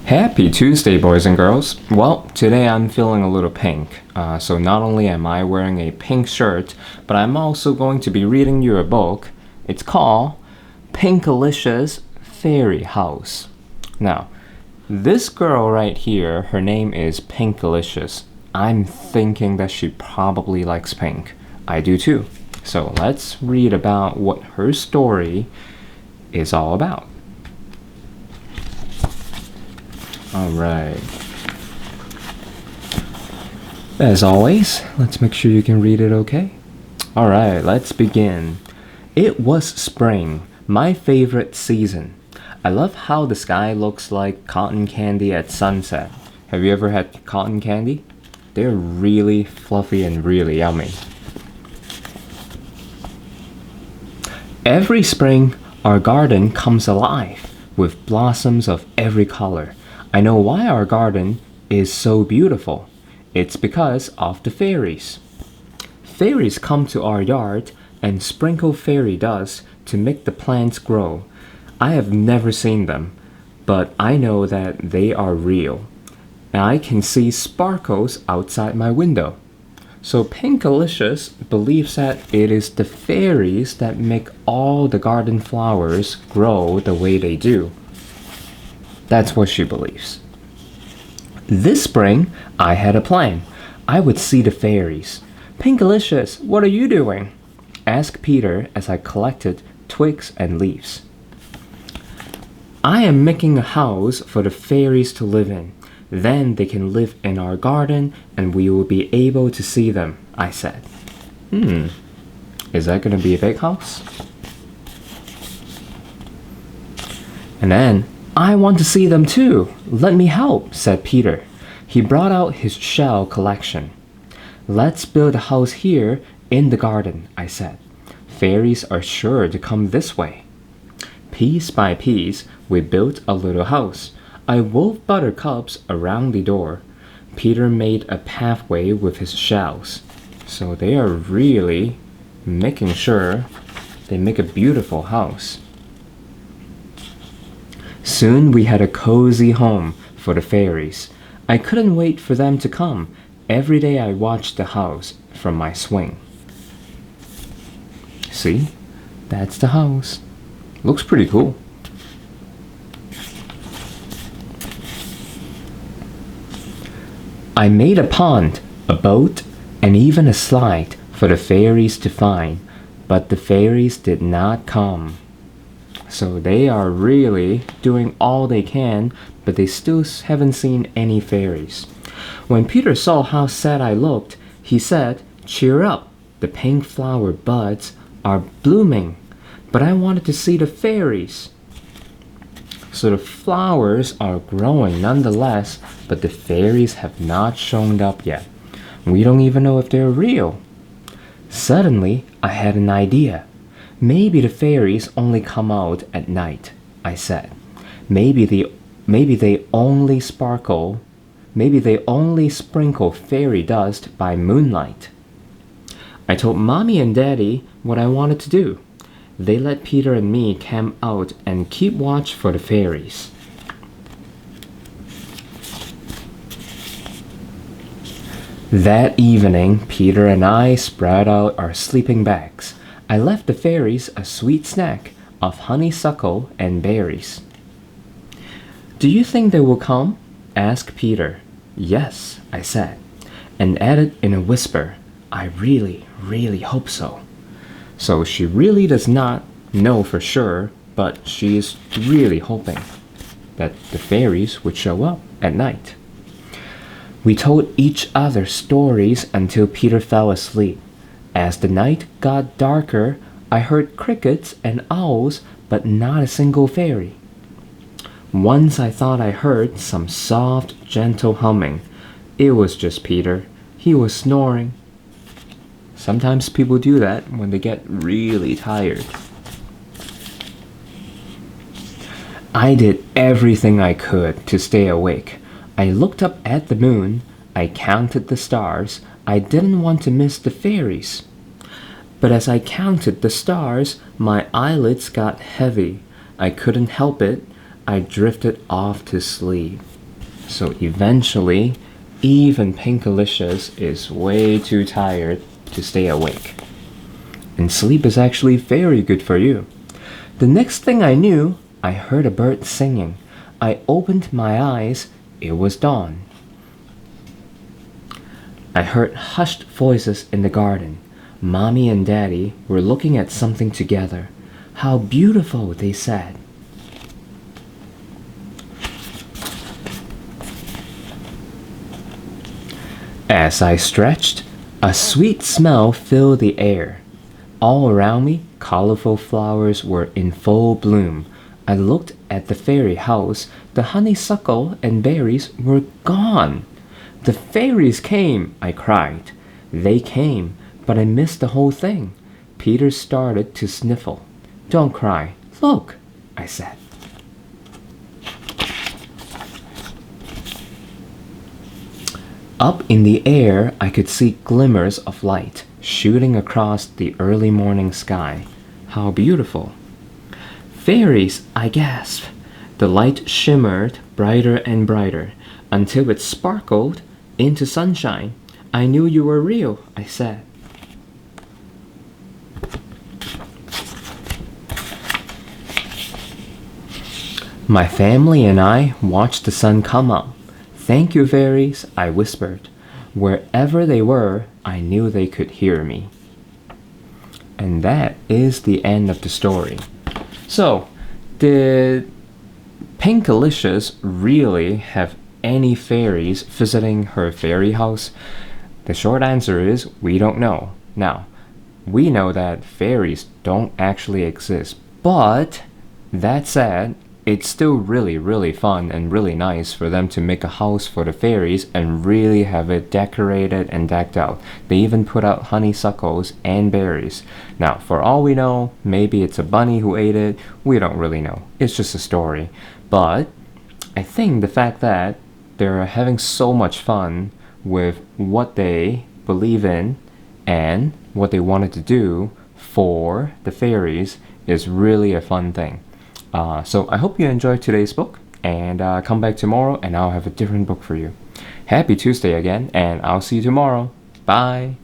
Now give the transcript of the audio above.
Happy Tuesday, boys and girls. Well, today I'm feeling a little pink. So not only am I wearing a pink shirt, but I'm also going to be reading you a book. It's called Pinkalicious Fairy House. Now, this girl right here, her name is Pinkalicious. I'm thinking that she probably likes pink. I do too. So let's read about what her story is all about. Alright. As always, let's make sure you can read it okay. Alright, let's begin. It was spring, my favorite season. I love how the sky looks like cotton candy at sunset. Have you ever had cotton candy? They're really fluffy and really yummy. Every spring, our garden comes alive with blossoms of every color. I know why our garden is so beautiful. It's because of the fairies. Fairies come to our yard and sprinkle fairy dust to make the plants grow. I have never seen them, but I know that they are real. And I can see sparkles outside my window. So Pinkalicious believes that it is the fairies that make all the garden flowers grow the way they do. That's what she believes. This spring, I had a plan. I would see the fairies. Pinkalicious, what are you doing? Asked Peter as I collected twigs and leaves. I am making a house for the fairies to live in. Then they can live in our garden and we will be able to see them, I said. Is that going to be a big house? And then, I want to see them too. Let me help, said Peter. He brought out his shell collection. Let's build a house here in the garden, I said. Fairies are sure to come this way. Piece by piece, we built a little house. I wove buttercups around the door. Peter made a pathway with his shells. So they are really making sure they make a beautiful house. Soon we had a cozy home for the fairies. I couldn't wait for them to come. Every day I watched the house from my swing. See? That's the house. Looks pretty cool. I made a pond, a boat, and even a slide for the fairies to find, but the fairies did not come. So they are really doing all they can, but they still haven't seen any fairies. When Peter saw how sad I looked, he said, "Cheer up, the pink flower buds are blooming." But I wanted to see the fairies. So the flowers are growing nonetheless, but the fairies have not shown up yet. We don't even know if they're real. Suddenly, I had an idea. Maybe the fairies only come out at night, I said. Maybe they only sprinkle fairy dust by moonlight. I told Mommy and Daddy what I wanted to do. They let Peter and me camp out and keep watch for the fairies. That evening, Peter and I spread out our sleeping bags. I left the fairies a sweet snack of honeysuckle and berries. "Do you think they will come?" asked Peter. "Yes," I said, and added in a whisper, "I really, really hope so." So she really does not know for sure, but she is really hoping that the fairies would show up at night. We told each other stories until Peter fell asleep. As the night got darker, I heard crickets and owls, but not a single fairy. Once I thought I heard some soft, gentle humming. It was just Peter. He was snoring. Sometimes people do that when they get really tired. I did everything I could to stay awake. I looked up at the moon. I counted the stars. I didn't want to miss the fairies. But as I counted the stars, my eyelids got heavy. I couldn't help it. I drifted off to sleep. So eventually, even Pinkalicious is way too tired to stay awake. And sleep is actually very good for you. The next thing I knew, I heard a bird singing. I opened my eyes. It was dawn. I heard hushed voices in the garden. Mommy and Daddy were looking at something together. How beautiful, they said. As I stretched, a sweet smell filled the air. All around me, colorful flowers were in full bloom. I looked at the fairy house. The honeysuckle and berries were gone. The fairies came, I cried. They came, but I missed the whole thing. Peter started to sniffle. Don't cry. Look, I said. Up in the air, I could see glimmers of light shooting across the early morning sky. How beautiful. Fairies, I gasped. The light shimmered brighter and brighter until it sparkled into sunshine. I knew you were real, I said. My family and I watched the sun come up. Thank you, fairies, I whispered. Wherever they were, I knew they could hear me. And that is the end of the story. So, did Pinkalicious really have any fairies visiting her fairy house? The short answer is we don't know. Now, we know that fairies don't actually exist, but that said, it's still really fun and really nice for them to make a house for the fairies and really have it decorated and decked out. They even put out honeysuckles and berries. Now, for all we know, maybe it's a bunny who ate it. We don't really know. It's just a story. But I think the fact that they're having so much fun with what they believe in and what they wanted to do for the fairies is really a fun thing. So I hope you enjoyed today's book, and come back tomorrow and I'll have a different book for you. Happy Tuesday again, and I'll see you tomorrow. Bye!